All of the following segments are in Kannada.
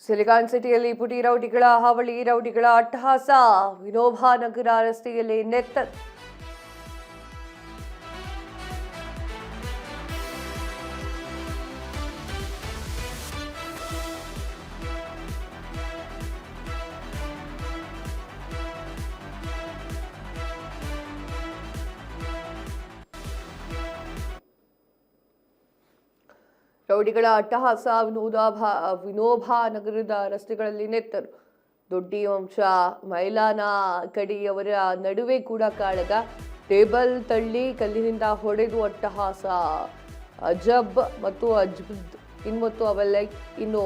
ಸಿಲಿಕಾನ್ ಸಿಟಿಯಲ್ಲಿ ಪುಟಿ ರೌಡಿಗಳ ಹಾವಳಿ, ರೌಡಿಗಳ ಅಟ್ಟಹಾಸ, ವಿನೋಬಾ ನಗರ ರಸ್ತೆಯಲ್ಲಿ ರೌಡಿಗಳ ಅಟ್ಟಹಾಸ, ವಿನೋಬಾ ನಗರದ ರಸ್ತೆಗಳಲ್ಲಿ ನೆತ್ತರು. ದೊಡ್ಡಿ ವಂಶ, ಮೈಲಾನ ಕಡಿಯವರ ನಡುವೆ ಕೂಡ ಕಾಳಗ. ಟೇಬಲ್ ತಳ್ಳಿ ಕಲ್ಲಿನಿಂದ ಹೊಡೆದು ಅಟ್ಟಹಾಸ. ಅಜಬ್ ಮತ್ತು ಅಜ್ಬದ್ ಮತ್ತು ಅವೆಲ್ಲ ಇನ್ನು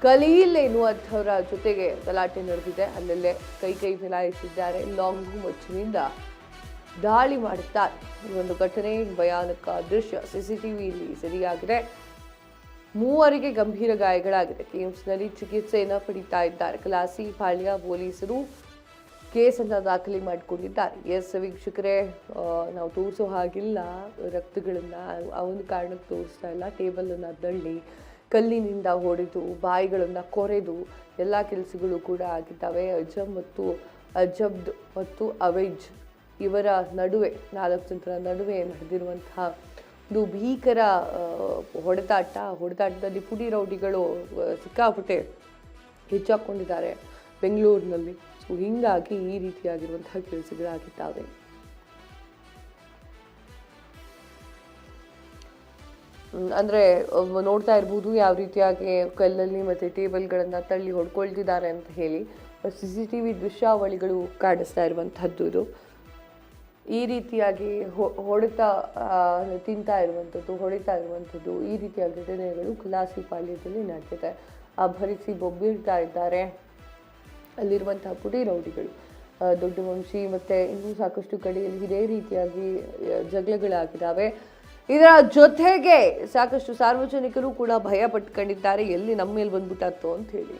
ಕಲೀಲ್ ಎನ್ನುವಂಥವರ ಜೊತೆಗೆ ಗಲಾಟೆ ನಡೆದಿದೆ. ಅಲ್ಲಲ್ಲೇ ಕೈ ಮಿಲಾಯಿಸಿದ್ದಾರೆ. ಲಾಂಗು ಮಚ್ಚಿನಿಂದ ದಾಳಿ ಮಾಡುತ್ತಾರೆ. ಈ ಒಂದು ಘಟನೆ ಭಯಾನಕ ದೃಶ್ಯ ಸಿಸಿಟಿವಿಯಲ್ಲಿ ಸೆರೆಯಾಗಿದೆ. ಮೂವರಿಗೆ ಗಂಭೀರ ಗಾಯಗಳಾಗಿದೆ. ಕೇಮ್ಸ್ನಲ್ಲಿ ಚಿಕಿತ್ಸೆಯನ್ನು ಪಡಿತಾ ಇದ್ದಾರೆ. ಕಲಾಸಿ ಪಾಳ್ಯ ಪೊಲೀಸರು ಕೇಸನ್ನು ದಾಖಲೆ ಮಾಡಿಕೊಂಡಿದ್ದಾರೆ. ಎಸ್ ವೀಕ್ಷಕರೇ, ನಾವು ತೋರಿಸೋ ಹಾಗಿಲ್ಲ ರಕ್ತಗಳನ್ನು, ಆ ಒಂದು ಕಾರಣಕ್ಕೆ ತೋರಿಸ್ತಾ ಇಲ್ಲ. ಟೇಬಲನ್ನು ತಳ್ಳಿ ಕಲ್ಲಿನಿಂದ ಹೊಡೆದು ಬಾಯಿಗಳನ್ನು ಕೊರೆದು ಎಲ್ಲ ಕೆಲಸಗಳು ಕೂಡ ಆಗಿದ್ದಾವೆ. ಅಜಬ್ ಮತ್ತು ಅವೈಜ್ ಇವರ ನಡುವೆ 4 ಜನರ ನಡುವೆ ನಡೆದಿರುವಂತಹ ಒಂದು ಭೀಕರ ಹೊಡೆದಾಟದಲ್ಲಿ ಪುಡಿ ರೌಡಿಗಳು ಸಿಕ್ಕಾಪಟ್ಟೆ ಹೆಚ್ಚಾಕೊಂಡಿದ್ದಾರೆ ಬೆಂಗಳೂರಿನಲ್ಲಿ. ಸೊ ಹೀಗಾಗಿ ಈ ರೀತಿಯಾಗಿರುವಂತಹ ಕೆಲಸಗಳಾಗಿದ್ದಾವೆ. ಅಂದರೆ ನೋಡ್ತಾ ಇರ್ಬೋದು ಯಾವ ರೀತಿಯಾಗಿ ಕಲ್ಲಲ್ಲಿ ಮತ್ತು ಟೇಬಲ್ಗಳನ್ನು ತಳ್ಳಿ ಹೊಡ್ಕೊಳ್ತಿದ್ದಾರೆ ಅಂತ ಹೇಳಿ. CCTV ದೃಶ್ಯಾವಳಿಗಳು ಕಾಣಿಸ್ತಾ ಇರುವಂಥದ್ದು ಇದು. ಈ ರೀತಿಯಾಗಿ ಹೊಡಿತಾ ಇರುವಂಥದ್ದು ಈ ರೀತಿಯ ಘಟನೆಗಳು ಕಲಾಸಿ ಪಾಳ್ಯದಲ್ಲಿ ನಡೆದಿದೆ. ಅಭರಿಸಿ ಬೊಬ್ಬಿಡ್ತಾ ಇದ್ದಾರೆ ಅಲ್ಲಿರುವಂತಹ ಪುಡಿ ರೌಡಿಗಳು. ದೊಡ್ಡ ವಂಶಿ ಮತ್ತು ಇನ್ನೂ ಸಾಕಷ್ಟು ಕಡೆಯಲ್ಲಿ ಇದೇ ರೀತಿಯಾಗಿ ಜಗಳಗಳಾಗಿದ್ದಾವೆ. ಇದರ ಜೊತೆಗೆ ಸಾಕಷ್ಟು ಸಾರ್ವಜನಿಕರು ಕೂಡ ಭಯ ಪಟ್ಕೊಂಡಿದ್ದಾರೆ, ಎಲ್ಲಿ ನಮ್ಮ ಮೇಲೆ ಬಂದ್ಬಿಟ್ಟತ್ತೋ ಅಂತ ಹೇಳಿ.